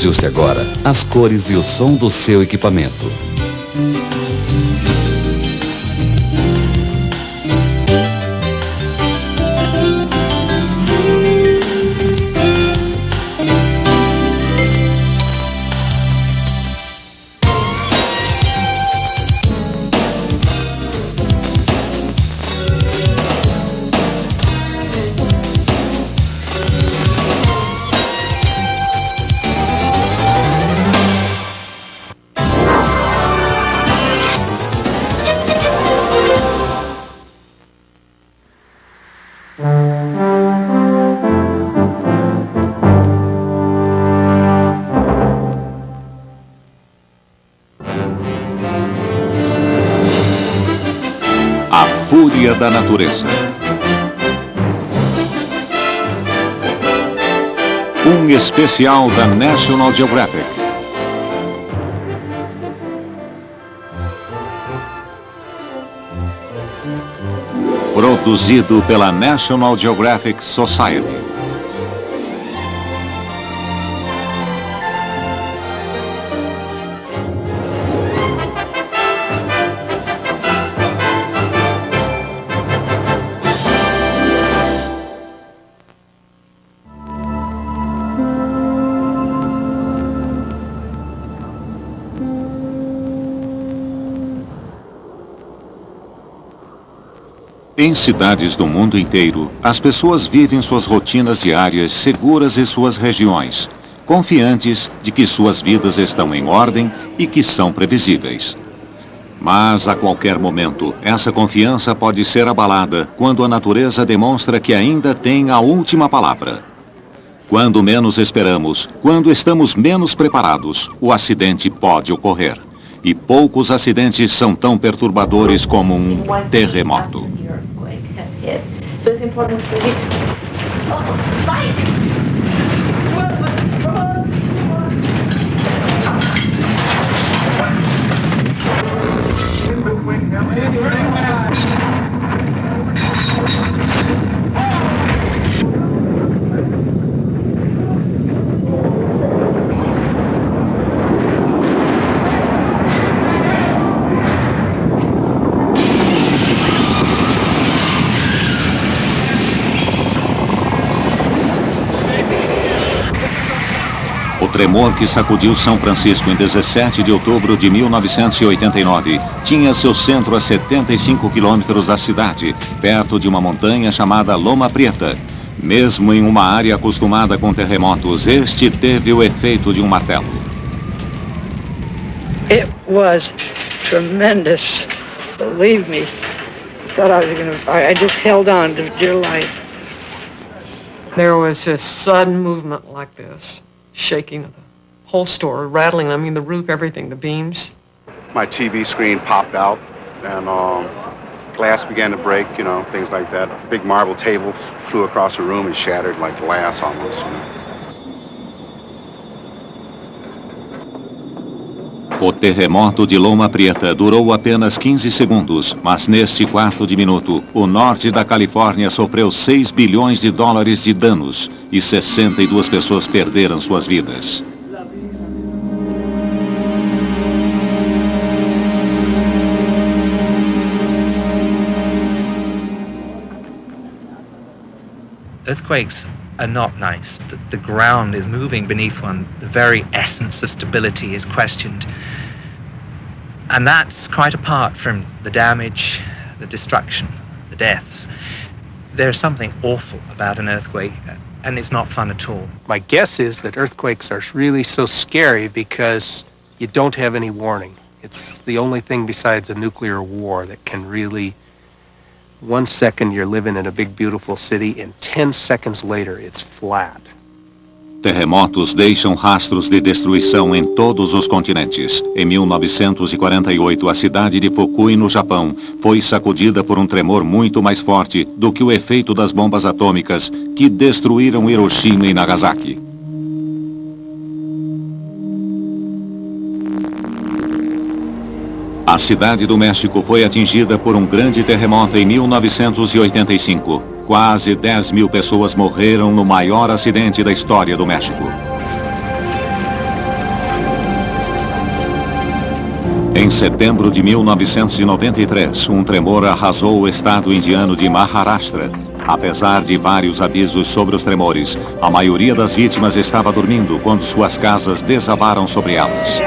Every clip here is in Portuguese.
Ajuste agora as cores e o som do seu equipamento. A fúria da natureza. Um especial da National Geographic. Produzido pela National Geographic Society. Em cidades do mundo inteiro, as pessoas vivem suas rotinas diárias seguras em suas regiões, confiantes de que suas vidas estão em ordem e que são previsíveis. Mas, a qualquer momento, essa confiança pode ser abalada quando a natureza demonstra que ainda tem a última palavra. Quando menos esperamos, quando estamos menos preparados, o acidente pode ocorrer. E poucos acidentes são tão perturbadores como um terremoto. So it's important for you to fight. O tremor que sacudiu São Francisco em 17 de outubro de 1989 tinha seu centro a 75 quilômetros da cidade, perto de uma montanha chamada Loma Prieta. Mesmo em uma área acostumada com terremotos, este teve o efeito de um martelo. It was tremendous. Believe me. Thought I was going to. I just held on to dear life. There was a sudden movement like this. Shaking of the whole store, rattling, I mean the roof, everything, the beams. My TV screen popped out and glass began to break, you know, things like that. A big marble table flew across the room and shattered like glass almost, you know. O terremoto de Loma Prieta durou apenas 15 segundos, mas neste quarto de minuto, o norte da Califórnia sofreu 6 bilhões de dólares de danos e 62 pessoas perderam suas vidas. Earthquakes are not nice. The ground is moving beneath one. The very essence of stability is questioned. And that's quite apart from the damage, the destruction, the deaths. There's something awful about an earthquake, and it's not fun at all. My guess is that earthquakes are really so scary because you don't have any warning. It's the only thing besides a nuclear war that can really... 1 second you're living in a big beautiful city and 10 seconds later it's flat. Terremotos deixam rastros de destruição em todos os continentes. Em 1948, a cidade de Fukui, no Japão, foi sacudida por um tremor muito mais forte do que o efeito das bombas atômicas que destruíram Hiroshima e Nagasaki. A cidade do México foi atingida por um grande terremoto em 1985. Quase 10 mil pessoas morreram no maior acidente da história do México. Em setembro de 1993, um tremor arrasou o estado indiano de Maharashtra. Apesar de vários avisos sobre os tremores, a maioria das vítimas estava dormindo quando suas casas desabaram sobre elas.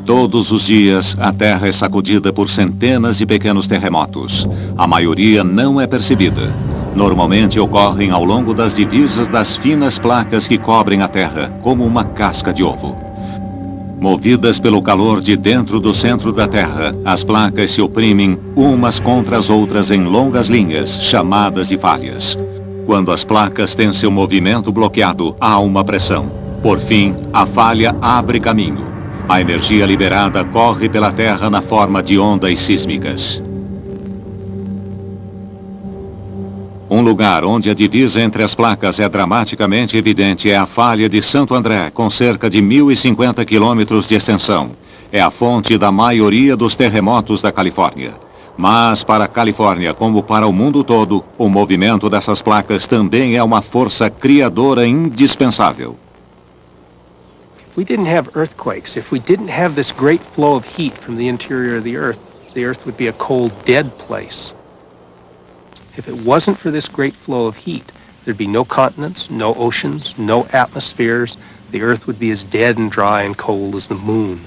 Todos os dias, a Terra é sacudida por centenas de pequenos terremotos. A maioria não é percebida. Normalmente ocorrem ao longo das divisas das finas placas que cobrem a Terra, como uma casca de ovo. Movidas pelo calor de dentro do centro da Terra, as placas se oprimem umas contra as outras em longas linhas, chamadas de falhas. Quando as placas têm seu movimento bloqueado, há uma pressão. Por fim, a falha abre caminho. A energia liberada corre pela Terra na forma de ondas sísmicas. Um lugar onde a divisa entre as placas é dramaticamente evidente é a falha de Santo André, com cerca de 1.050 quilômetros de extensão. É a fonte da maioria dos terremotos da Califórnia. Mas para a Califórnia, como para o mundo todo, o movimento dessas placas também é uma força criadora indispensável. If we didn't have earthquakes, if we didn't have this great flow of heat from the interior of the Earth would be a cold, dead place. If it wasn't for this great flow of heat, there'd be no continents, no oceans, no atmospheres. The Earth would be as dead and dry and cold as the moon.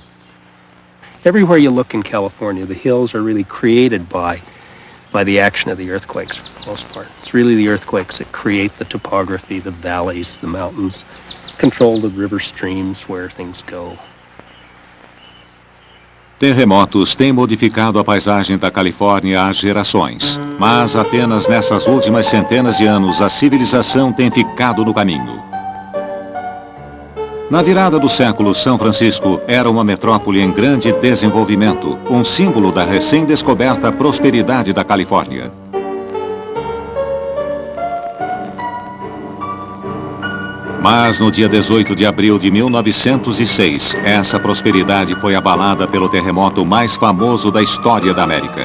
Everywhere you look in California, the hills are really created by the action of the earthquakes for the most part. It's really the earthquakes that create the topography, the valleys, the mountains, control the river streams where things go. Terremotos têm modificado a paisagem da Califórnia há gerações, mas apenas nessas últimas centenas de anos a civilização tem ficado no caminho. Na virada do século, São Francisco era uma metrópole em grande desenvolvimento, um símbolo da recém-descoberta prosperidade da Califórnia. Mas no dia 18 de abril de 1906, essa prosperidade foi abalada pelo terremoto mais famoso da história da América.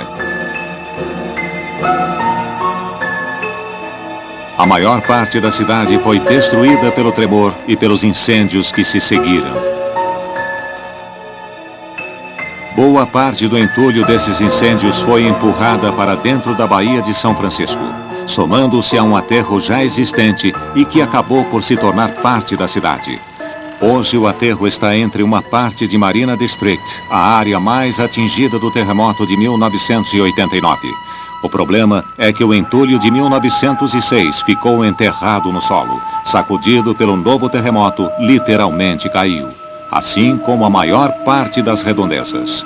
A maior parte da cidade foi destruída pelo tremor e pelos incêndios que se seguiram. Boa parte do entulho desses incêndios foi empurrada para dentro da Baía de São Francisco, somando-se a um aterro já existente e que acabou por se tornar parte da cidade. Hoje o aterro está entre uma parte de Marina District, a área mais atingida do terremoto de 1989. O problema é que o entulho de 1906 ficou enterrado no solo. Sacudido pelo novo terremoto, literalmente caiu, assim como a maior parte das redondezas.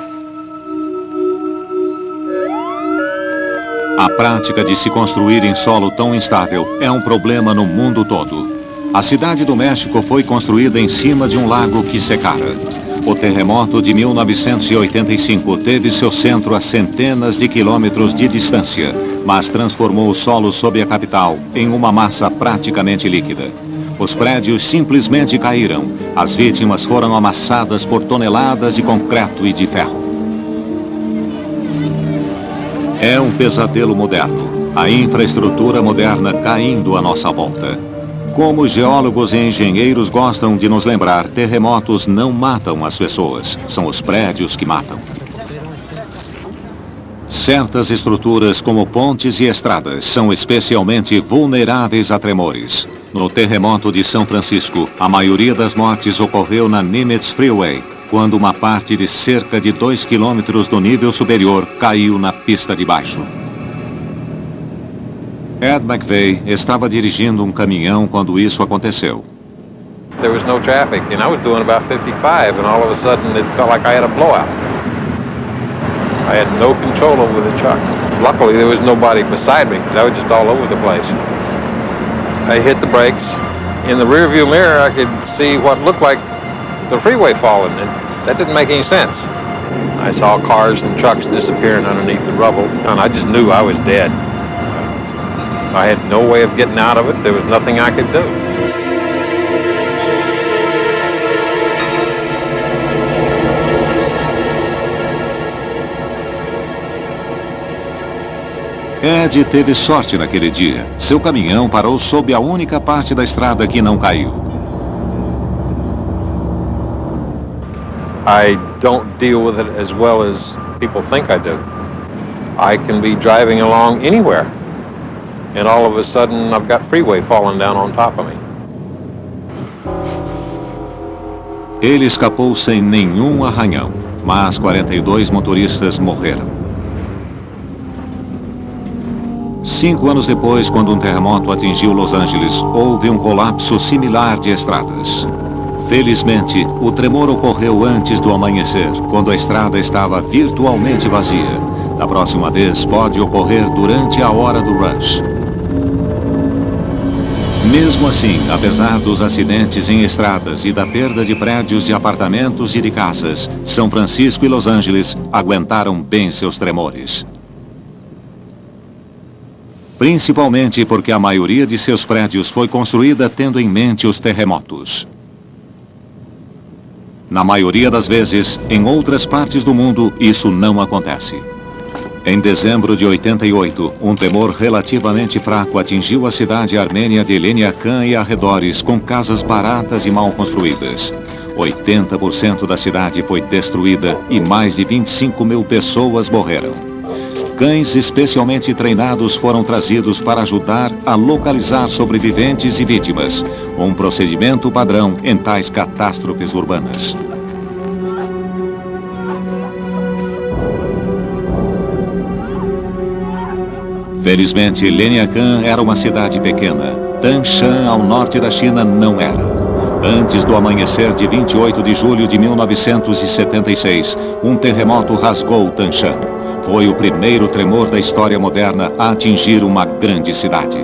A prática de se construir em solo tão instável é um problema no mundo todo. A cidade do México foi construída em cima de um lago que secara. O terremoto de 1985 teve seu centro a centenas de quilômetros de distância, mas transformou o solo sob a capital em uma massa praticamente líquida. Os prédios simplesmente caíram. As vítimas foram amassadas por toneladas de concreto e de ferro. É um pesadelo moderno, a infraestrutura moderna caindo à nossa volta. Como geólogos e engenheiros gostam de nos lembrar, terremotos não matam as pessoas, são os prédios que matam. Certas estruturas, como pontes e estradas, são especialmente vulneráveis a tremores. No terremoto de São Francisco, a maioria das mortes ocorreu na Nimitz Freeway, quando uma parte de cerca de 2 quilômetros do nível superior caiu na pista de baixo. Ed McVeigh estava dirigindo um caminhão quando isso aconteceu. There was no traffic, and I was doing about 55, and all of a sudden it felt like I had a blowout. I had no control over the truck. Luckily there was nobody beside me because I was just all over the place. I hit the brakes. In the rearview mirror I could see what looked like the freeway falling, and that didn't make any sense. I saw cars and trucks disappearing underneath the rubble, and I just knew I was dead. I had no way of getting out of it. There was nothing I could do. Ed teve sorte naquele dia. Seu caminhão parou sob a única parte da estrada que não caiu. I don't deal with it as well as people think I do. I can be driving along anywhere, and all of a sudden I've got freeway falling down on top of me. Ele escapou sem nenhum arranhão, mas 42 motoristas morreram. 5 anos depois, quando um terremoto atingiu Los Angeles, houve um colapso similar de estradas. Felizmente, o tremor ocorreu antes do amanhecer, quando a estrada estava virtualmente vazia. Da próxima vez, pode ocorrer durante a hora do rush. Mesmo assim, apesar dos acidentes em estradas e da perda de prédios de apartamentos e de casas, São Francisco e Los Angeles aguentaram bem seus tremores. Principalmente porque a maioria de seus prédios foi construída tendo em mente os terremotos. Na maioria das vezes, em outras partes do mundo, isso não acontece. Em dezembro de 88, um tremor relativamente fraco atingiu a cidade armênia de Leniakan e arredores, com casas baratas e mal construídas. 80% da cidade foi destruída e mais de 25 mil pessoas morreram. Cães especialmente treinados foram trazidos para ajudar a localizar sobreviventes e vítimas, um procedimento padrão em tais catástrofes urbanas. Felizmente, Leniakan era uma cidade pequena. Tangshan, ao norte da China, não era. Antes do amanhecer de 28 de julho de 1976, um terremoto rasgou Tangshan. Foi o primeiro tremor da história moderna a atingir uma grande cidade.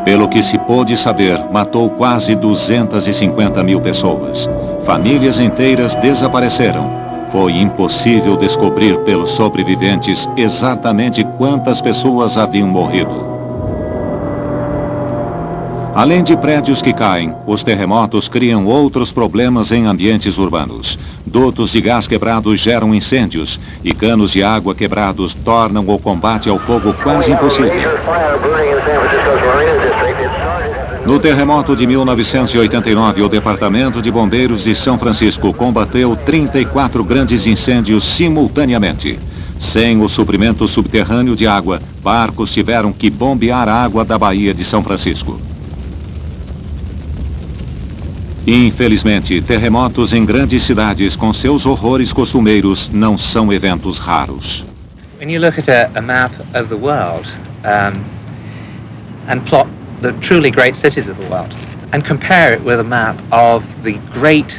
Pelo que se pôde saber, matou quase 250 mil pessoas. Famílias inteiras desapareceram. Foi impossível descobrir pelos sobreviventes exatamente quantas pessoas haviam morrido. Além de prédios que caem, os terremotos criam outros problemas em ambientes urbanos. Dutos de gás quebrados geram incêndios e canos de água quebrados tornam o combate ao fogo quase impossível. No terremoto de 1989, o Departamento de Bombeiros de São Francisco combateu 34 grandes incêndios simultaneamente. Sem o suprimento subterrâneo de água, barcos tiveram que bombear a água da Baía de São Francisco. Infelizmente, terremotos em grandes cidades com seus horrores costumeiros não são eventos raros. When you look at a map of the world and plot the truly great cities of the world and compare it with a map of the great,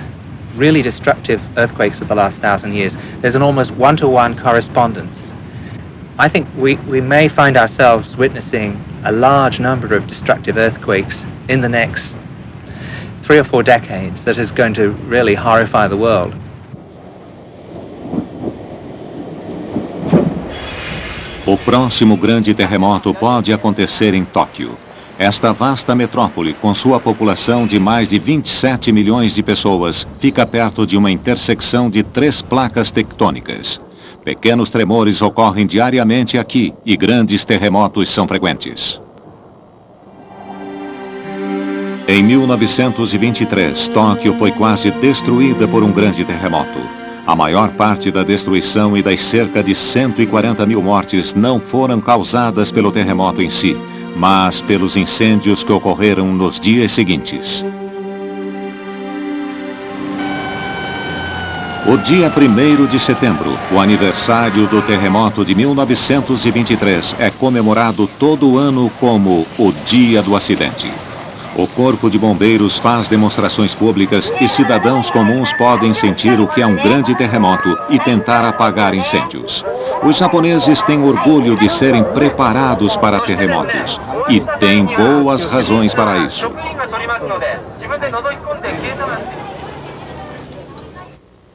really destructive earthquakes of the last 1,000 years, there's an almost one-to-one correspondence. I think we may find ourselves witnessing a large number of destructive earthquakes in the next 3 or 4 decades that is going to really horrify the world. O próximo grande terremoto pode acontecer em Tóquio. Esta vasta metrópole, com sua população de mais de 27 milhões de pessoas, fica perto de uma intersecção de 3 placas tectônicas. Pequenos tremores ocorrem diariamente aqui e grandes terremotos são frequentes. Em 1923, Tóquio foi quase destruída por um grande terremoto. A maior parte da destruição e das cerca de 140 mil mortes não foram causadas pelo terremoto em si, mas pelos incêndios que ocorreram nos dias seguintes. O dia 1º de setembro, o aniversário do terremoto de 1923, é comemorado todo ano como o Dia do Acidente. O Corpo de Bombeiros faz demonstrações públicas e cidadãos comuns podem sentir o que é um grande terremoto e tentar apagar incêndios. Os japoneses têm orgulho de serem preparados para terremotos e têm boas razões para isso.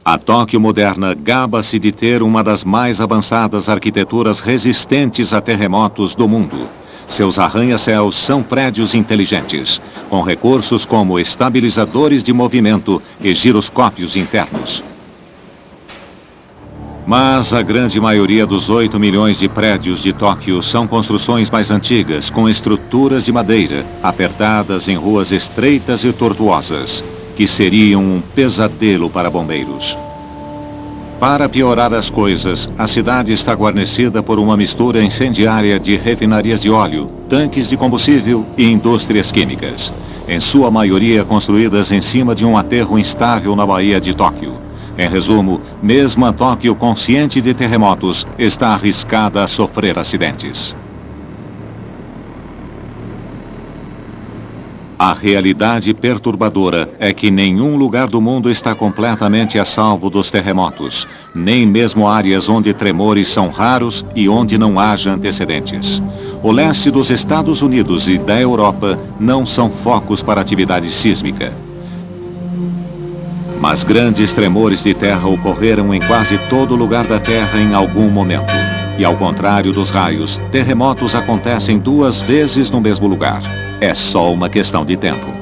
A Tóquio moderna gaba-se de ter uma das mais avançadas arquiteturas resistentes a terremotos do mundo. Seus arranha-céus são prédios inteligentes, com recursos como estabilizadores de movimento e giroscópios internos. Mas a grande maioria dos 8 milhões de prédios de Tóquio são construções mais antigas, com estruturas de madeira, apertadas em ruas estreitas e tortuosas, que seriam um pesadelo para bombeiros. Para piorar as coisas, a cidade está guarnecida por uma mistura incendiária de refinarias de óleo, tanques de combustível e indústrias químicas, em sua maioria construídas em cima de um aterro instável na Baía de Tóquio. Em resumo, mesmo a Tóquio consciente de terremotos, está arriscada a sofrer acidentes. A realidade perturbadora é que nenhum lugar do mundo está completamente a salvo dos terremotos, nem mesmo áreas onde tremores são raros e onde não haja antecedentes. O leste dos Estados Unidos e da Europa não são focos para atividade sísmica. Mas grandes tremores de terra ocorreram em quase todo lugar da Terra em algum momento. E ao contrário dos raios, terremotos acontecem 2 vezes no mesmo lugar. É só uma questão de tempo.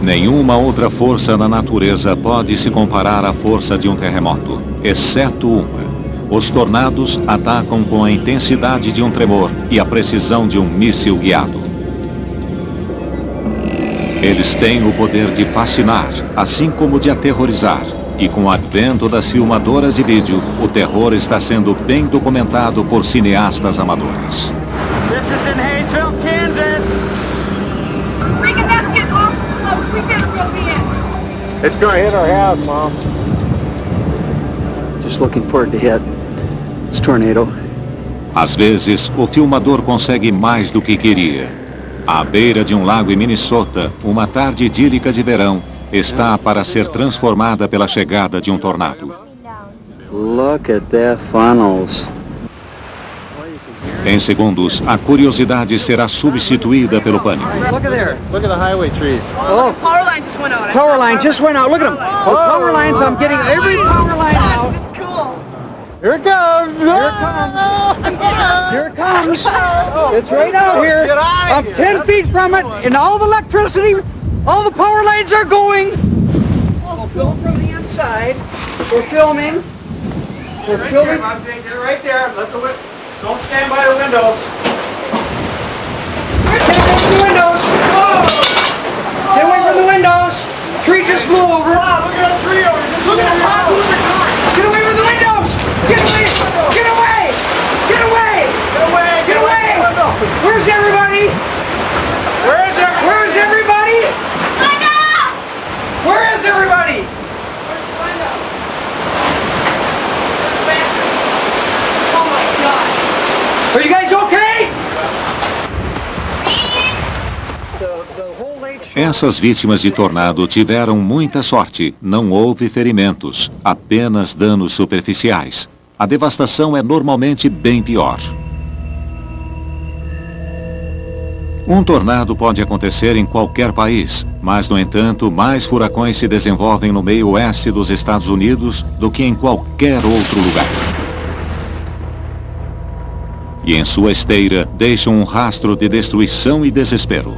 Nenhuma outra força na natureza pode se comparar à força de um terremoto, exceto uma. Os tornados atacam com a intensidade de um tremor e a precisão de um míssil guiado. Eles têm o poder de fascinar, assim como de aterrorizar. E com o advento das filmadoras de vídeo, o terror está sendo bem documentado por cineastas amadores. This is in Hayesville, Kansas. It's gonna hit our house, Mom. Just looking for it to hit. It's tornado. Às vezes, o filmador consegue mais do que queria. À beira de um lago em Minnesota, uma tarde idílica de verão está para ser transformada pela chegada de um tornado. Look at the funnels. Em segundos, a curiosidade será substituída pelo pânico. Look at there. Look at the highway trees. Oh, Power line just went out. power line just went out. Look at them. Oh, power lines. I'm getting every power line out. This is cool. Here it comes. Here it comes. Here it comes. It's right out here. I'm 10 feet from it, and all the electricity, all the power lines are going. We'll film from the inside. We're filming. We're filming. Get right there. Don't stand by the windows. Get away from the windows. Oh. Get away from the windows. Tree just blew over. Wow, look at that tree over there. Look at that top. Get away from the windows. Get away. Get away. Get away. Get away. Get away. Where's everybody? Where is it? Where's everybody? Where is everybody? Oh my God. Are you guys okay? Essas vítimas de tornado tiveram muita sorte. Não houve ferimentos, apenas danos superficiais. A devastação é normalmente bem pior. Um tornado pode acontecer em qualquer país, mas, no entanto, mais furacões se desenvolvem no meio oeste dos Estados Unidos do que em qualquer outro lugar. E em sua esteira deixam um rastro de destruição e desespero.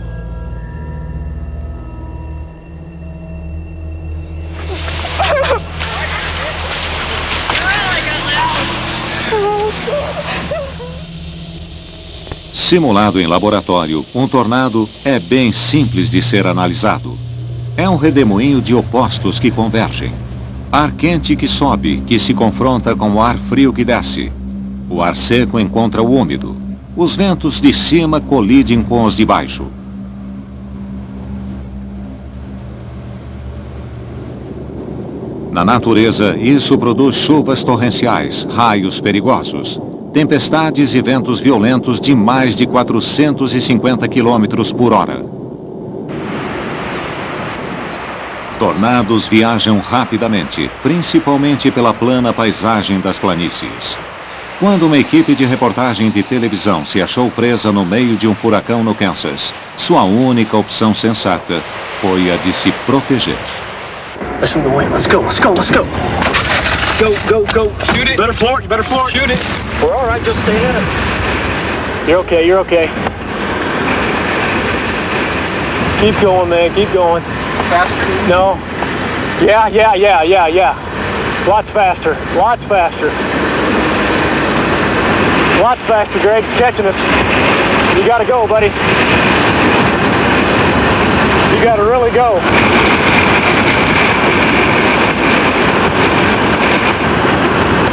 Simulado em laboratório, um tornado é bem simples de ser analisado. É um redemoinho de opostos que convergem. Ar quente que sobe, que se confronta com o ar frio que desce. O ar seco encontra o úmido. Os ventos de cima colidem com os de baixo. Na natureza, isso produz chuvas torrenciais, raios perigosos, tempestades e ventos violentos de mais de 450 km por hora. Tornados viajam rapidamente, principalmente pela plana paisagem das planícies. Quando uma equipe de reportagem de televisão se achou presa no meio de um furacão no Kansas, sua única opção sensata foi a de se proteger. Listen to the wind. Let's go, let's go, let's go. Go, go, go. Shoot it. Better floor it, better floor it. Shoot it. We're all right, just stay in it. You're okay, you're okay. Keep going, man, keep going. Faster? No. Yeah. Lots faster, lots faster. Lots faster, Greg. It's catching us. You gotta go, buddy. You gotta really go.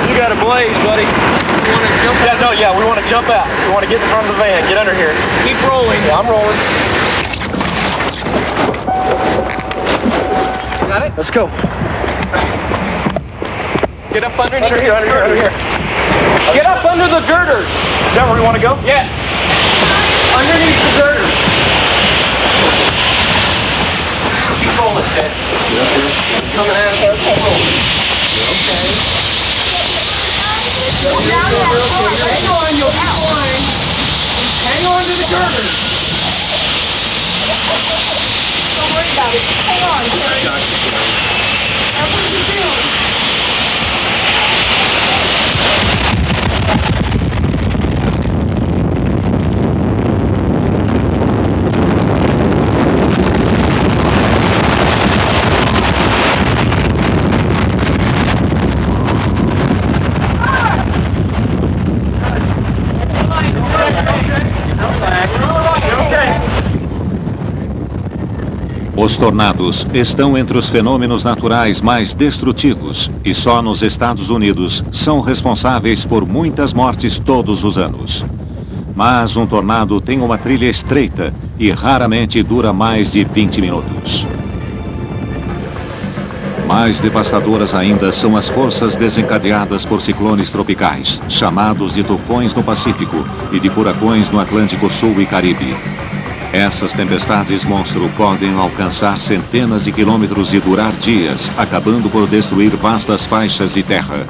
You got a blaze, buddy. You want to jump out? We want to jump out. We want to get in front of the van. Get under here. Keep rolling. Yeah, I'm rolling. Got it? Let's go. Get up underneath. Under here. Get up under the girders. Is that where we want to go? Yes. Underneath the girders. Keep rolling, Ted. It's coming at us. Keep rolling. Okay. Hang on, you'll be fine. Hang on to the girders. Don't worry about it. Hang on. That's what you do. Os tornados estão entre os fenômenos naturais mais destrutivos e só nos Estados Unidos são responsáveis por muitas mortes todos os anos. Mas um tornado tem uma trilha estreita e raramente dura mais de 20 minutos. Mais devastadoras ainda são as forças desencadeadas por ciclones tropicais, chamados de tufões no Pacífico e de furacões no Atlântico Sul e Caribe. Essas tempestades monstro podem alcançar centenas de quilômetros e durar dias, acabando por destruir vastas faixas de terra.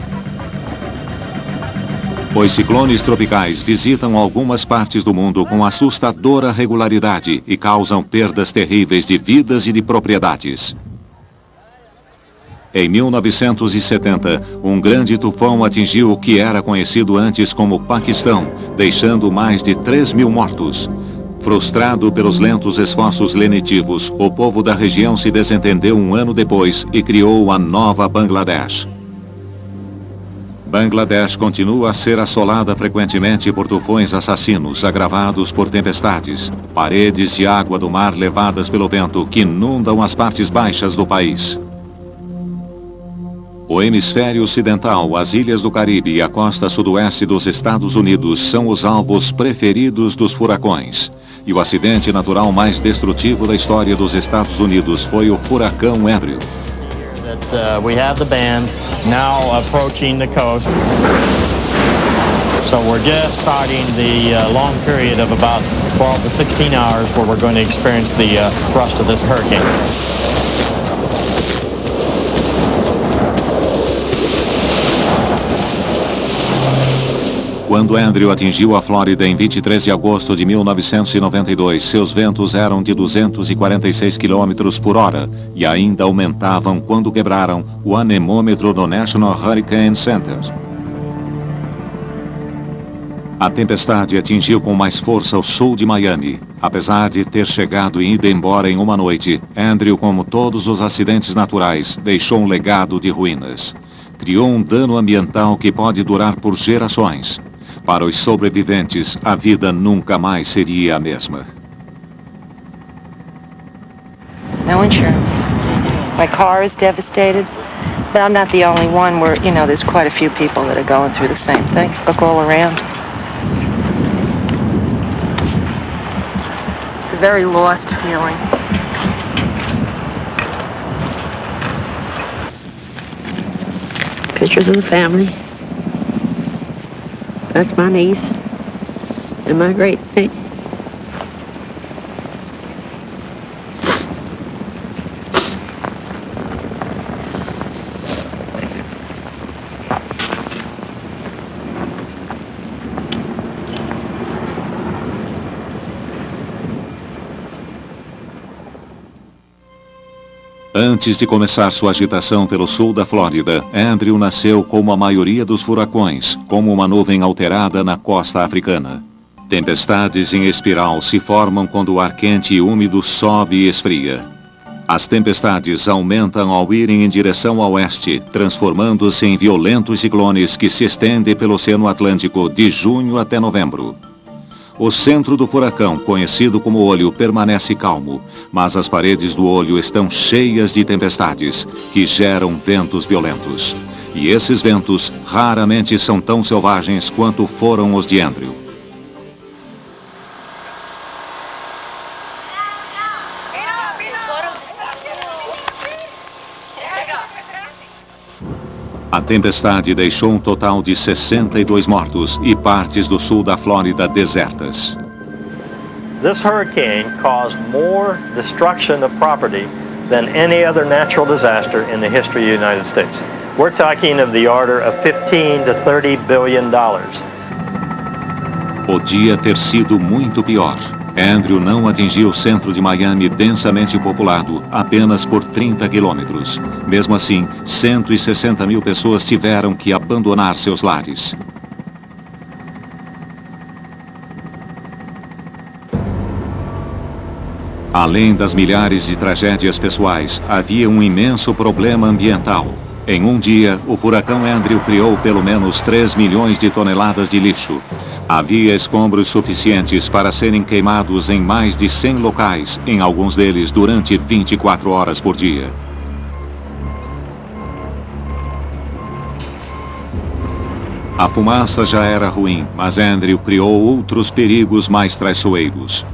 Os ciclones tropicais visitam algumas partes do mundo com assustadora regularidade e causam perdas terríveis de vidas e de propriedades. Em 1970, um grande tufão atingiu o que era conhecido antes como Paquistão, deixando mais de 3.000 mortos. Frustrado pelos lentos esforços lenitivos, o povo da região se desentendeu um ano depois e criou a nova Bangladesh. Bangladesh continua a ser assolada frequentemente por tufões assassinos, agravados por tempestades, paredes de água do mar levadas pelo vento que inundam as partes baixas do país. O hemisfério ocidental, as ilhas do Caribe e a costa sudoeste dos Estados Unidos são os alvos preferidos dos furacões. E o acidente natural mais destrutivo da história dos Estados Unidos foi o furacão Andrew. We have the band now approaching the coast. So we're just starting the long period of about 12 to 16 hours where we're going to experience the thrust of this hurricane. Quando Andrew atingiu a Flórida em 23 de agosto de 1992, seus ventos eram de 246 km por hora e ainda aumentavam quando quebraram o anemômetro do National Hurricane Center. A tempestade atingiu com mais força o sul de Miami. Apesar de ter chegado e ido embora em uma noite, Andrew, como todos os acidentes naturais, deixou um legado de ruínas. Criou um dano ambiental que pode durar por gerações. Para os sobreviventes, a vida nunca mais seria a mesma. No insurance. My car is devastated, but I'm not the only one where, there's quite a few people that are going through the same thing. Look all around. It's a very lost feeling. Pictures of the family. That's my niece and my great niece. Antes de começar sua agitação pelo sul da Flórida, Andrew nasceu como a maioria dos furacões, como uma nuvem alterada na costa africana. Tempestades em espiral se formam quando o ar quente e úmido sobe e esfria. As tempestades aumentam ao irem em direção ao oeste, transformando-se em violentos ciclones que se estendem pelo Oceano Atlântico de junho até novembro. O centro do furacão, conhecido como olho, permanece calmo, mas as paredes do olho estão cheias de tempestades, que geram ventos violentos. E esses ventos raramente são tão selvagens quanto foram os de Andrew. A tempestade deixou um total de 62 mortos e partes do sul da Flórida desertas. This hurricane caused more destruction of property than any other natural disaster in the history of the United States. We're talking of the order of $15 to $30 billion. Podia ter sido muito pior. Andrew não atingiu o centro de Miami densamente populado apenas por 30 quilômetros. Mesmo assim, 160 mil pessoas tiveram que abandonar seus lares. Além das milhares de tragédias pessoais, havia um imenso problema ambiental. Em um dia, o furacão Andrew criou pelo menos 3 milhões de toneladas de lixo. Havia escombros suficientes para serem queimados em mais de 100 locais, em alguns deles durante 24 horas por dia. A fumaça já era ruim, mas Andrew criou outros perigos mais traiçoeiros.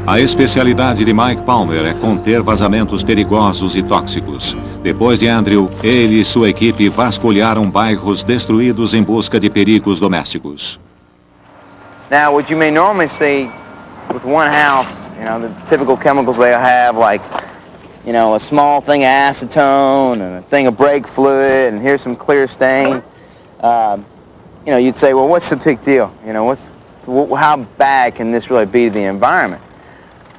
A especialidade de Mike Palmer é conter vazamentos perigosos e tóxicos. Depois de Andrew, ele e sua equipe vasculharam bairros destruídos em busca de perigos domésticos. Now, what you may normally see with one house, the typical chemicals they'll have, like, a small thing of acetone and a thing of brake fluid, and here's some clear stain. You'd say, well, what's the big deal? How bad can this really be to the environment?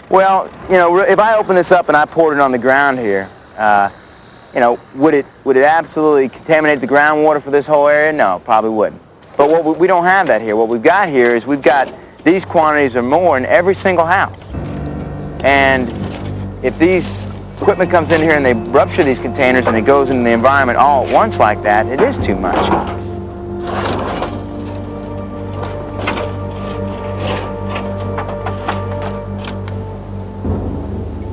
Well, if I open this up and I poured it on the ground here, would it absolutely contaminate the groundwater for this whole area? No, probably wouldn't. But we don't have that here. What we've got here is we've got these quantities or more in every single house. And if these equipment comes in here and they rupture these containers and it goes into the environment all at once like that, it is too much.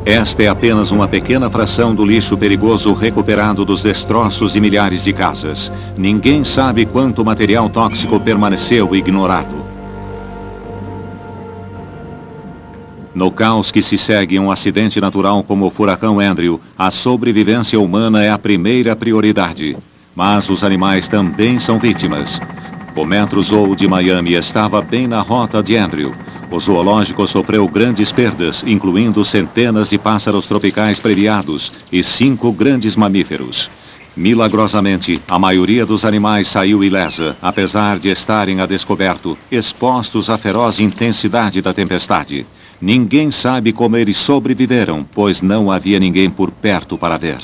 Esta é apenas uma pequena fração do lixo perigoso recuperado dos destroços de milhares de casas. Ninguém sabe quanto material tóxico permaneceu ignorado. No caos que se segue um acidente natural como o furacão Andrew, a sobrevivência humana é a primeira prioridade. Mas os animais também são vítimas. O Metro Zoo de Miami estava bem na rota de Andrew. O zoológico sofreu grandes perdas, incluindo centenas de pássaros tropicais previados e 5 grandes mamíferos. Milagrosamente, a maioria dos animais saiu ilesa, apesar de estarem a descoberto, expostos à feroz intensidade da tempestade. Ninguém sabe como eles sobreviveram, pois não havia ninguém por perto para ver.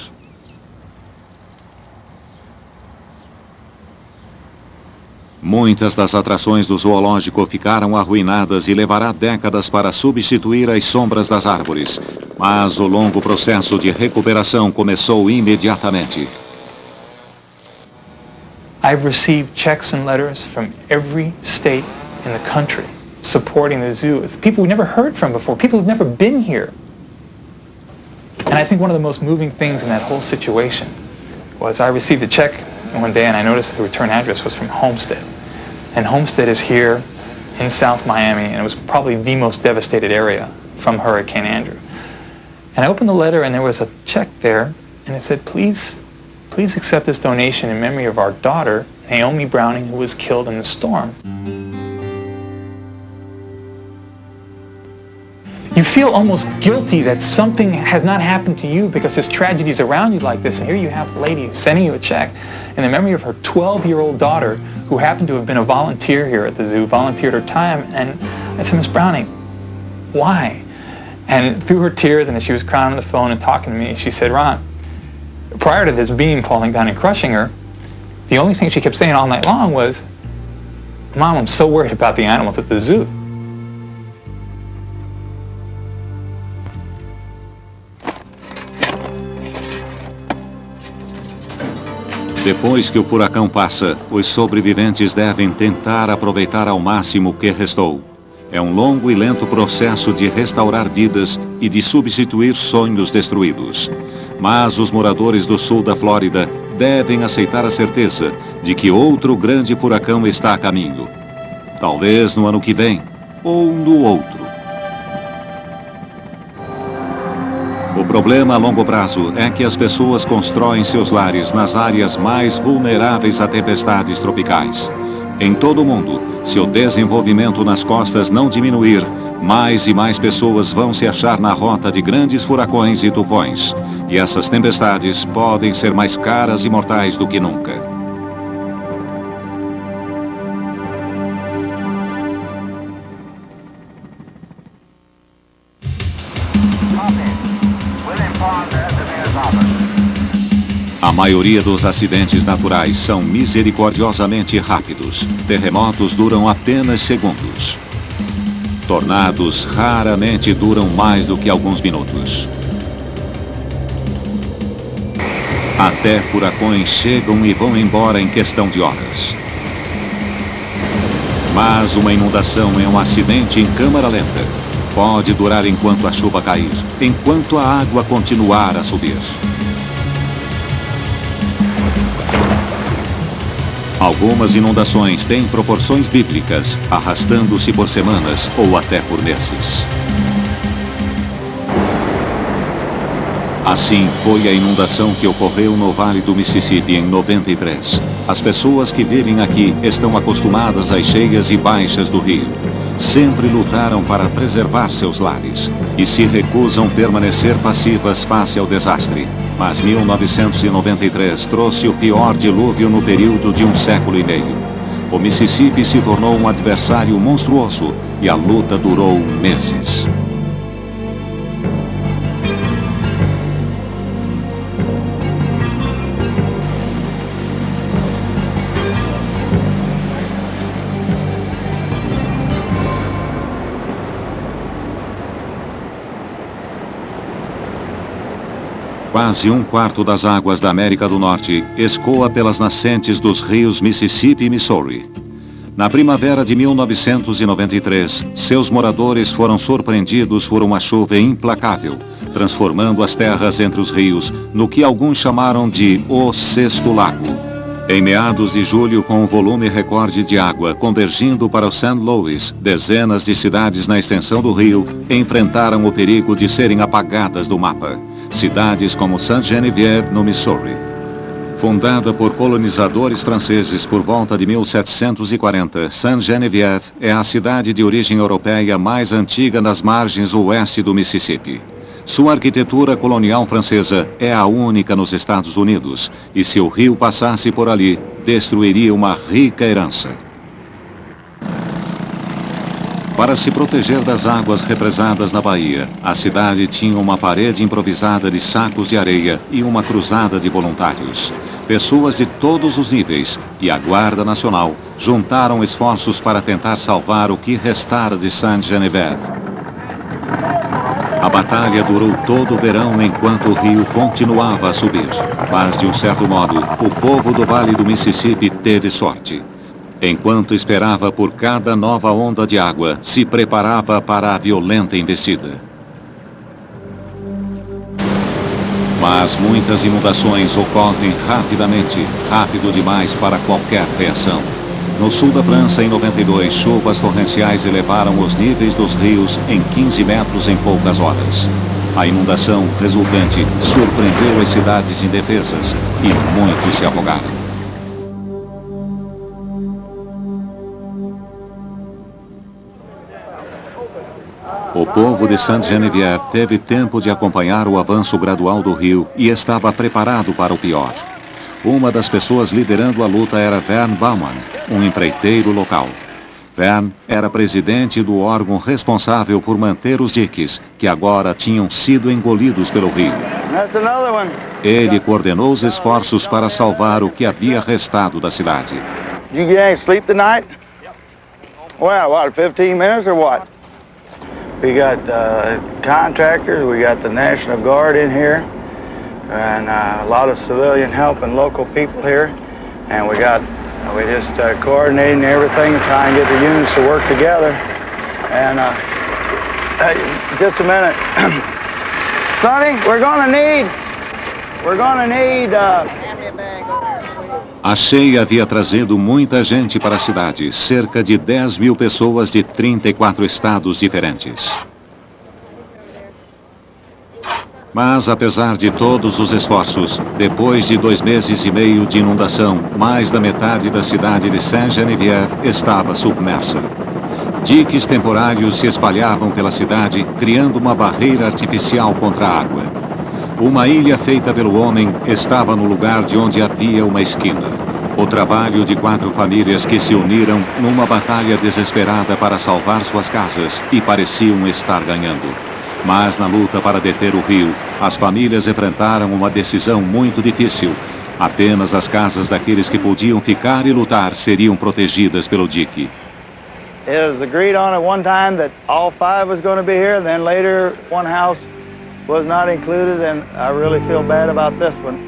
Muitas das atrações do zoológico ficaram arruinadas e levará décadas para substituir as sombras das árvores. Mas o longo processo de recuperação começou imediatamente. I've received checks and letters from every state in the country supporting the zoo. It's people we've never heard from before, people who've never been here. And I think one of the most moving things in that whole situation was I received a check one day and I noticed that the return address was from Homestead. And Homestead is here in South Miami, and it was probably the most devastated area from Hurricane Andrew. And I opened the letter and there was a check there, and it said, please accept this donation in memory of our daughter, Naomi Browning, who was killed in the storm. You feel almost guilty that something has not happened to you because there's tragedies around you like this, and here you have a lady sending you a check in the memory of her 12-year-old daughter who happened to have been a volunteer here at the zoo, volunteered her time, and I said, Miss Browning, Why? And through her tears, and as she was crying on the phone and talking to me, she said, Ron, prior to this beam falling down and crushing her, the only thing she kept saying all night long was, Mom, I'm so worried about the animals at the zoo. Depois que o furacão passa, os sobreviventes devem tentar aproveitar ao máximo o que restou. É um longo e lento processo de restaurar vidas e de substituir sonhos destruídos. Mas os moradores do sul da Flórida devem aceitar a certeza de que outro grande furacão está a caminho. Talvez no ano que vem, ou no outro. O problema a longo prazo é que as pessoas constroem seus lares nas áreas mais vulneráveis a tempestades tropicais. Em todo o mundo, se o desenvolvimento nas costas não diminuir, mais e mais pessoas vão se achar na rota de grandes furacões e tufões. E essas tempestades podem ser mais caras e mortais do que nunca. A maioria dos acidentes naturais são misericordiosamente rápidos. Terremotos duram apenas segundos. Tornados raramente duram mais do que alguns minutos. Até furacões chegam e vão embora em questão de horas. Mas uma inundação é um acidente em câmara lenta. Pode durar enquanto a chuva cair, enquanto a água continuar a subir. Algumas inundações têm proporções bíblicas, arrastando-se por semanas ou até por meses. Assim foi a inundação que ocorreu no Vale do Mississippi em 93. As pessoas que vivem aqui estão acostumadas às cheias e baixas do rio. Sempre lutaram para preservar seus lares e se recusam permanecer passivas face ao desastre. Mas 1993 trouxe o pior dilúvio no período de um século e meio. O Mississippi se tornou um adversário monstruoso e a luta durou meses. Quase um quarto das águas da América do Norte escoa pelas nascentes dos rios Mississippi e Missouri. Na primavera de 1993, seus moradores foram surpreendidos por uma chuva implacável, transformando as terras entre os rios no que alguns chamaram de o Sexto Lago. Em meados de julho, com um volume recorde de água convergindo para o St. Louis, dezenas de cidades na extensão do rio enfrentaram o perigo de serem apagadas do mapa. Cidades como Sainte-Geneviève, no Missouri. Fundada por colonizadores franceses por volta de 1740, Sainte-Geneviève é a cidade de origem europeia mais antiga nas margens oeste do Mississippi. Sua arquitetura colonial francesa é a única nos Estados Unidos, e se o rio passasse por ali, destruiria uma rica herança. Para se proteger das águas represadas na Bahia, a cidade tinha uma parede improvisada de sacos de areia e uma cruzada de voluntários. Pessoas de todos os níveis e a Guarda Nacional juntaram esforços para tentar salvar o que restara de Sainte-Geneviève. A batalha durou todo o verão enquanto o rio continuava a subir. Mas, de um certo modo, o povo do Vale do Mississippi teve sorte. Enquanto esperava por cada nova onda de água, se preparava para a violenta investida. Mas muitas inundações ocorrem rapidamente, rápido demais para qualquer reação. No sul da França, em 92, chuvas torrenciais elevaram os níveis dos rios em 15 metros em poucas horas. A inundação resultante surpreendeu as cidades indefesas e muitos se afogaram. O povo de Sainte-Geneviève teve tempo de acompanhar o avanço gradual do rio e estava preparado para o pior. Uma das pessoas liderando a luta era Vern Baumann, um empreiteiro local. Verne era presidente do órgão responsável por manter os diques, que agora tinham sido engolidos pelo rio. Ele coordenou os esforços para salvar o que havia restado da cidade. Did you get any sleep tonight? Well, what, 15 minutes or what? We got contractors, we got the National Guard in here, and a lot of civilian help and local people here, and we just coordinating everything, trying to get the units to work together. And hey, just a minute, Sonny, we're gonna need. A cheia havia trazido muita gente para a cidade, cerca de 10 mil pessoas de 34 estados diferentes. Mas, apesar de todos os esforços, depois de 2 meses e meio de inundação, mais da metade da cidade de Saint-Geneviève estava submersa. Diques temporários se espalhavam pela cidade, criando uma barreira artificial contra a água. Uma ilha feita pelo homem estava no lugar de onde havia uma esquina. O trabalho de 4 famílias que se uniram numa batalha desesperada para salvar suas casas e pareciam estar ganhando. Mas na luta para deter o rio, as famílias enfrentaram uma decisão muito difícil. Apenas as casas daqueles que podiam ficar e lutar seriam protegidas pelo dique. It was agreed on at one time that all 5 was going to be here, then later one house was not included, and I really feel bad about this one.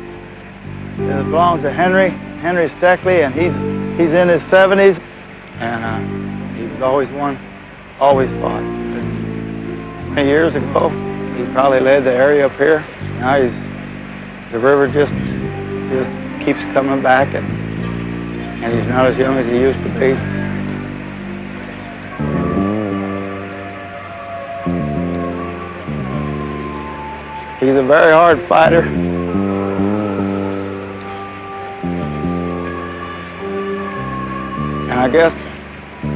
It belongs to Henry Steckley, and he's in his 70s, and he was always one, always fought. 20 years ago, he probably led the area up here. Now the river just keeps coming back, and he's not as young as he used to be. He's a very hard fighter. And I guess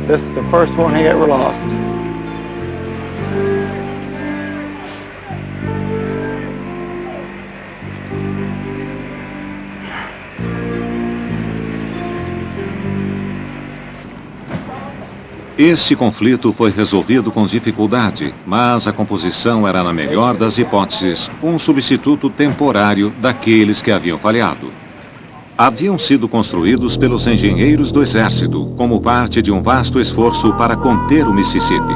this is the first one he ever lost. Este conflito foi resolvido com dificuldade, mas a composição era, na melhor das hipóteses, um substituto temporário daqueles que haviam falhado. Haviam sido construídos pelos engenheiros do exército, como parte de um vasto esforço para conter o Mississippi.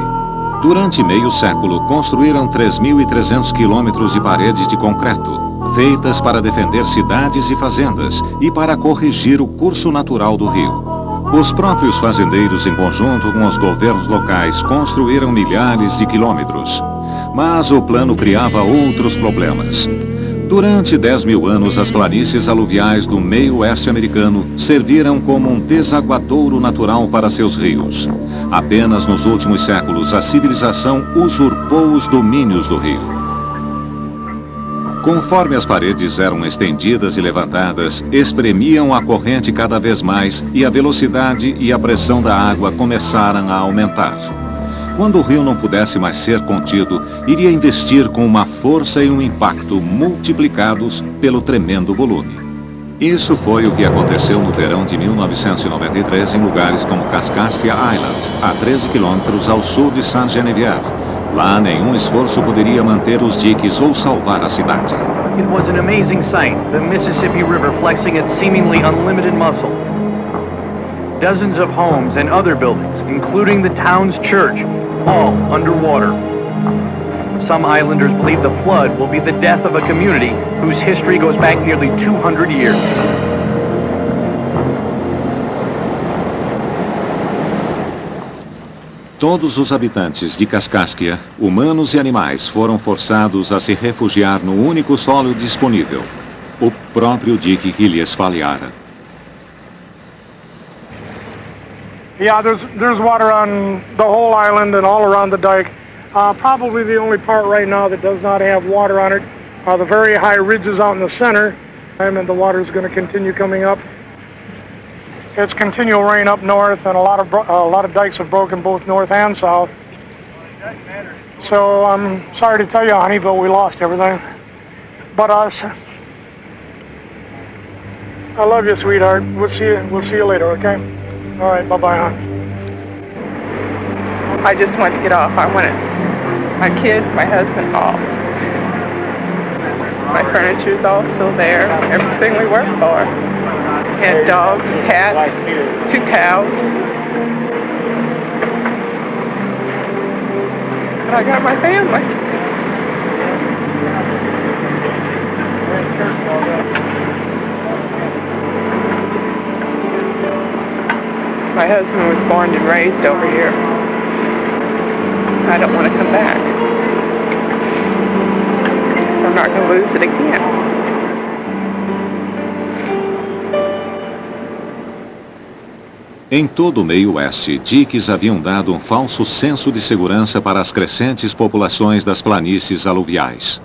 Durante meio século, construíram 3.300 quilômetros de paredes de concreto, feitas para defender cidades e fazendas e para corrigir o curso natural do rio. Os próprios fazendeiros, em conjunto com os governos locais, construíram milhares de quilômetros. Mas o plano criava outros problemas. Durante 10.000 anos, as planícies aluviais do meio oeste americano serviram como um desaguadouro natural para seus rios. Apenas nos últimos séculos, a civilização usurpou os domínios do rio. Conforme as paredes eram estendidas e levantadas, espremiam a corrente cada vez mais e a velocidade e a pressão da água começaram a aumentar. Quando o rio não pudesse mais ser contido, iria investir com uma força e um impacto multiplicados pelo tremendo volume. Isso foi o que aconteceu no verão de 1993 em lugares como Kaskaskia Island, a 13 quilômetros ao sul de Saint-Geneviève. Lá, nenhum esforço poderia manter os diques ou salvar a cidade. It was an amazing sight, the Mississippi River flexing its seemingly unlimited muscle. Dozens of homes and other buildings, including the town's church, all underwater. Some islanders believe the flood will be the death of a community whose history goes back nearly 200 years. Todos os habitantes de Kaskaskia, humanos e animais, foram forçados a se refugiar no único solo disponível, o próprio dique que lhes falhara. Yeah, there's water on the whole island and all around the dike. Probably the only part right now that does not have water on it are the very high ridges out in the center, and the water is going to continue coming up. It's continual rain up north, and a lot of dikes have broken both north and south. So I'm sorry to tell you, honey, but we lost everything. But us. I love you, sweetheart. We'll see you later, okay? All right, bye-bye, hon. I just want to get off. I want my kids, my husband, all. My furniture's all still there. Everything we worked for. Had dogs, cats, 2 cows. And I got my family. My husband was born and raised over here. I don't want to come back. I'm not going to lose it again. Em todo o meio oeste, diques haviam dado um falso senso de segurança para as crescentes populações das planícies aluviais.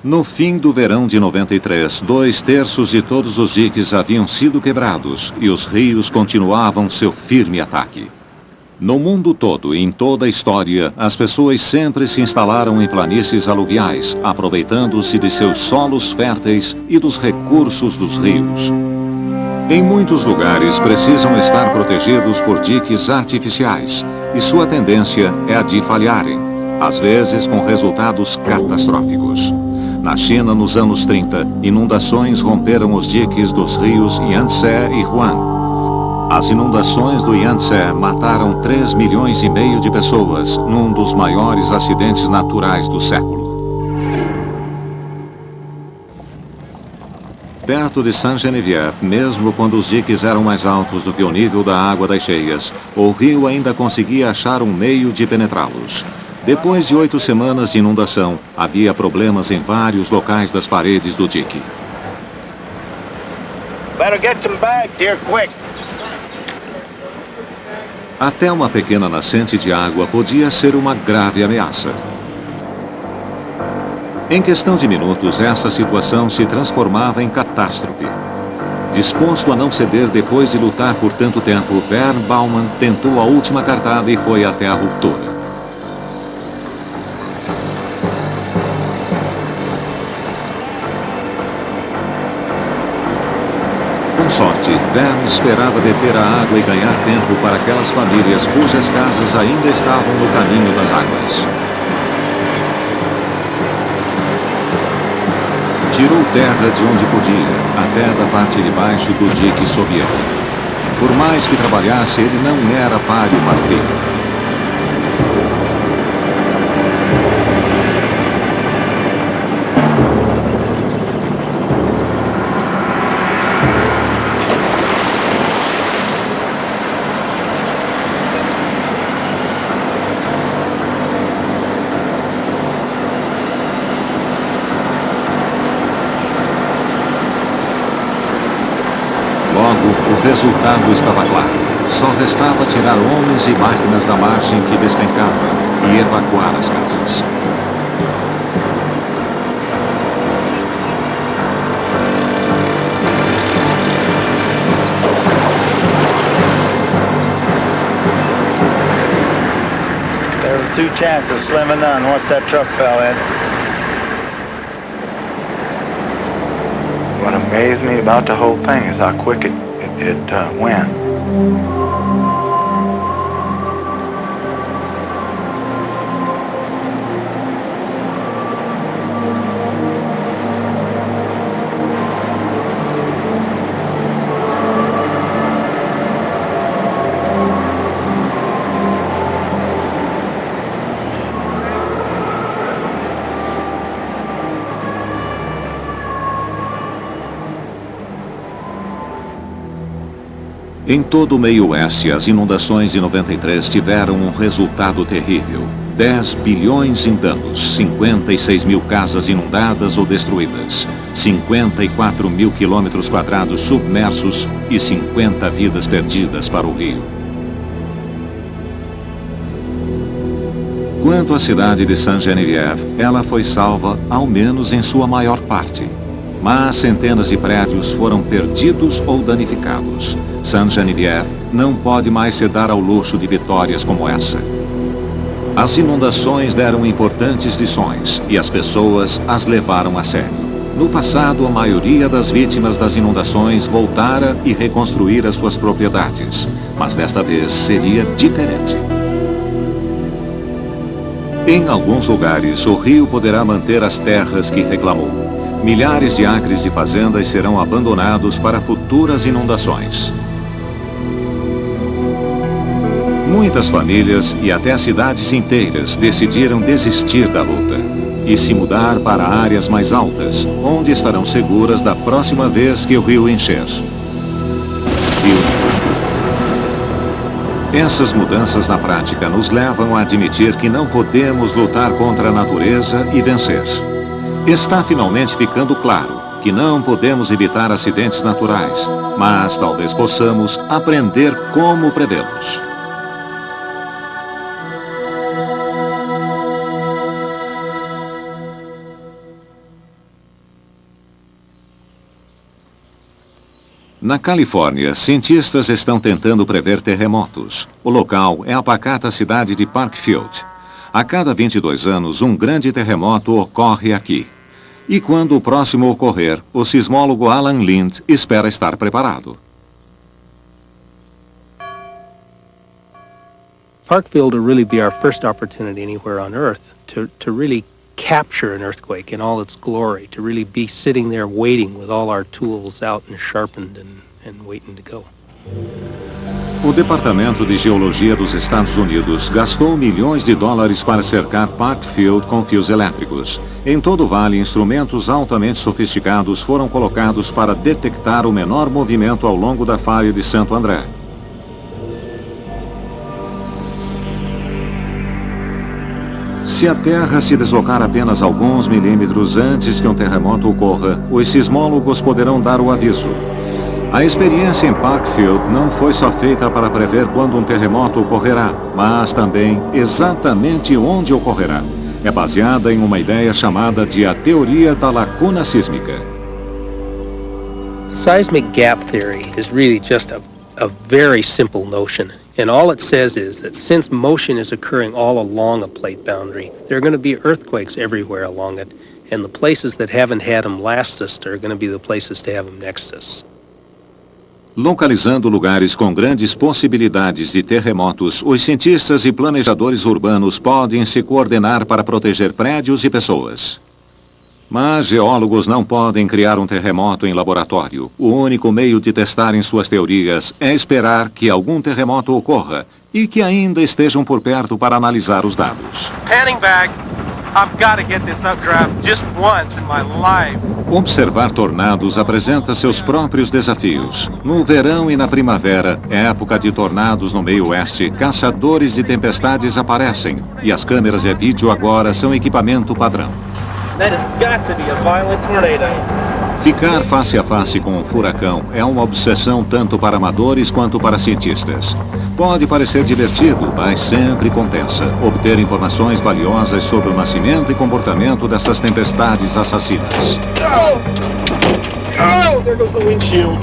No fim do verão de 93, 2/3 de todos os diques haviam sido quebrados e os rios continuavam seu firme ataque. No mundo todo e em toda a história, as pessoas sempre se instalaram em planícies aluviais, aproveitando-se de seus solos férteis e dos recursos dos rios. Em muitos lugares precisam estar protegidos por diques artificiais, e sua tendência é a de falharem, às vezes com resultados catastróficos. Na China, nos anos 30, inundações romperam os diques dos rios Yangtze e Huan. As inundações do Yangtze mataram 3,5 milhões de pessoas num dos maiores acidentes naturais do século. Perto de Sainte-Geneviève, mesmo quando os diques eram mais altos do que o nível da água das cheias, o rio ainda conseguia achar um meio de penetrá-los. Depois de 8 semanas de inundação, havia problemas em vários locais das paredes do dique. Better get some bags here quick. Até uma pequena nascente de água podia ser uma grave ameaça. Em questão de minutos, essa situação se transformava em catástrofe. Disposto a não ceder depois de lutar por tanto tempo, Vern Baumann tentou a última cartada e foi até a ruptura. Com sorte, Vern esperava deter a água e ganhar tempo para aquelas famílias cujas casas ainda estavam no caminho das águas. Tirou terra de onde podia, até da parte de baixo do dique soviético. Por mais que trabalhasse, ele não era páreo parteiro. O resultado estava claro. Só restava tirar homens e máquinas da margem que despencava e evacuar as casas. There was 2 chances, slim and none, once that truck fell in. What amazed me about the whole thing is how quick it went. Em todo o meio oeste, as inundações de 93 tiveram um resultado terrível. 10 bilhões em danos, 56 mil casas inundadas ou destruídas, 54 mil quilômetros quadrados submersos e 50 vidas perdidas para o rio. Quanto à cidade de Sainte-Geneviève, ela foi salva, ao menos em sua maior parte. Mas centenas de prédios foram perdidos ou danificados. Sainte-Geneviève não pode mais se dar ao luxo de vitórias como essa. As inundações deram importantes lições e as pessoas as levaram a sério. No passado, a maioria das vítimas das inundações voltara e reconstruíra suas propriedades, mas desta vez seria diferente. Em alguns lugares, o rio poderá manter as terras que reclamou. Milhares de acres de fazendas serão abandonados para futuras inundações. Muitas famílias e até cidades inteiras decidiram desistir da luta e se mudar para áreas mais altas, onde estarão seguras da próxima vez que o rio encher. Essas mudanças na prática nos levam a admitir que não podemos lutar contra a natureza e vencer. Está finalmente ficando claro que não podemos evitar acidentes naturais, mas talvez possamos aprender como prevê-los. Na Califórnia, cientistas estão tentando prever terremotos. O local é a pacata cidade de Parkfield. A cada 22 anos, um grande terremoto ocorre aqui. E quando o próximo ocorrer, o sismólogo Alan Lind espera estar preparado. Parkfield will really be our first opportunity anywhere on Earth to really capture an earthquake in all its glory, to really be sitting there waiting with all our tools out and sharpened and waiting to go. O Departamento de Geologia dos Estados Unidos gastou milhões de dólares para cercar Parkfield com fios elétricos. Em todo o vale, instrumentos altamente sofisticados foram colocados para detectar o menor movimento ao longo da falha de Santo André. Se a Terra se deslocar apenas alguns milímetros antes que um terremoto ocorra, os sismólogos poderão dar o aviso. A experiência em Parkfield não foi só feita para prever quando um terremoto ocorrerá, mas também exatamente onde ocorrerá. É baseada em uma ideia chamada de a teoria da lacuna sísmica. Seismic gap theory is really just a very simple notion. And all it says is that since motion is occurring all along a plate boundary, there are going to be earthquakes everywhere along it, and the places that haven't had them last us are going to be the places to have them next us. Localizando lugares com grandes possibilidades de terremotos, os cientistas e planejadores urbanos podem se coordenar para proteger prédios e pessoas. Mas geólogos não podem criar um terremoto em laboratório. O único meio de testarem suas teorias é esperar que algum terremoto ocorra e que ainda estejam por perto para analisar os dados. Panning back. I've got to get this updraft just once in my life. Observar tornados apresenta seus próprios desafios. No verão e na primavera, época de tornados no meio oeste, caçadores de tempestades aparecem e as câmeras de vídeo agora são equipamento padrão. That has got to be a violent tornado. Ficar face a face com um furacão é uma obsessão tanto para amadores quanto para cientistas. Pode parecer divertido, mas sempre compensa obter informações valiosas sobre o nascimento e comportamento dessas tempestades assassinas. Oh, there goes the windshield.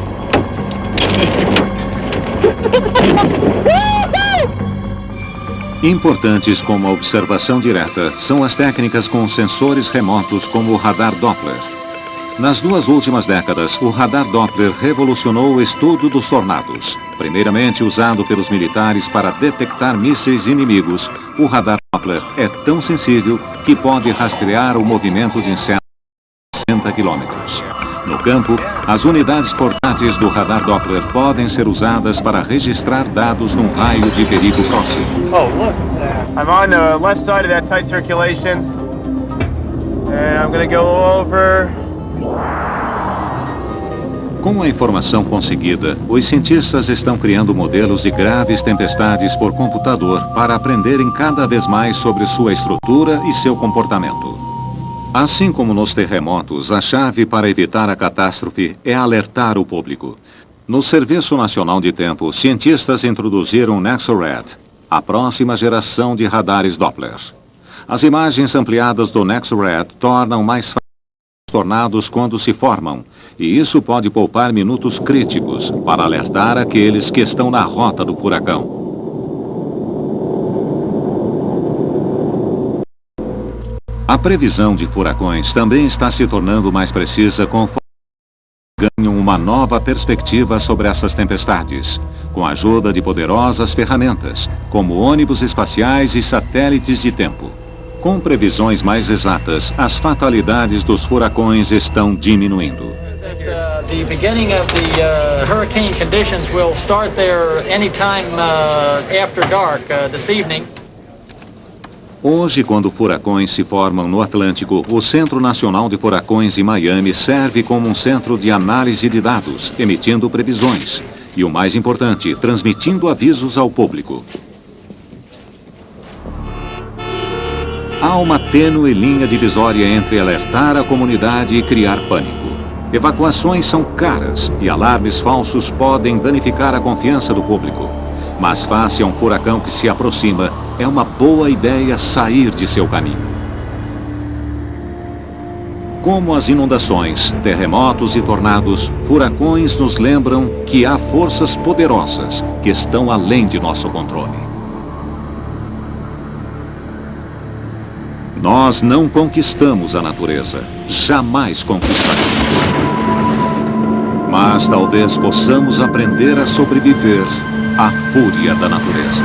Importantes como a observação direta são as técnicas com sensores remotos como o radar Doppler. Nas 2 últimas décadas, o radar Doppler revolucionou o estudo dos tornados. Primeiramente usado pelos militares para detectar mísseis inimigos, o radar Doppler é tão sensível que pode rastrear o movimento de insetos a 60 quilômetros. No campo, as unidades portáteis do radar Doppler podem ser usadas para registrar dados num raio de perigo próximo. Oh, look. I'm on the left side of that tight circulation. And I'm going to go over. Com a informação conseguida, os cientistas estão criando modelos de graves tempestades por computador para aprenderem cada vez mais sobre sua estrutura e seu comportamento. Assim como nos terremotos, a chave para evitar a catástrofe é alertar o público. No Serviço Nacional de Tempo, cientistas introduziram o NexoRad, a próxima geração de radares Doppler. As imagens ampliadas do NexoRad tornam mais fácil os tornados quando se formam, e isso pode poupar minutos críticos para alertar aqueles que estão na rota do furacão. A previsão de furacões também está se tornando mais precisa conforme ganham uma nova perspectiva sobre essas tempestades, com a ajuda de poderosas ferramentas, como ônibus espaciais e satélites de tempo. Com previsões mais exatas, as fatalidades dos furacões estão diminuindo. The beginning of the hurricane conditions will start there anytime after dark this evening. Hoje, quando furacões se formam no Atlântico, o Centro Nacional de Furacões em Miami serve como um centro de análise de dados, emitindo previsões e, o mais importante, transmitindo avisos ao público. Há uma tênue linha divisória entre alertar a comunidade e criar pânico. Evacuações são caras e alarmes falsos podem danificar a confiança do público. Mas face a um furacão que se aproxima, é uma boa ideia sair de seu caminho. Como as inundações, terremotos e tornados, furacões nos lembram que há forças poderosas que estão além de nosso controle. Nós não conquistamos a natureza, jamais conquistaremos. Mas talvez possamos aprender a sobreviver à fúria da natureza.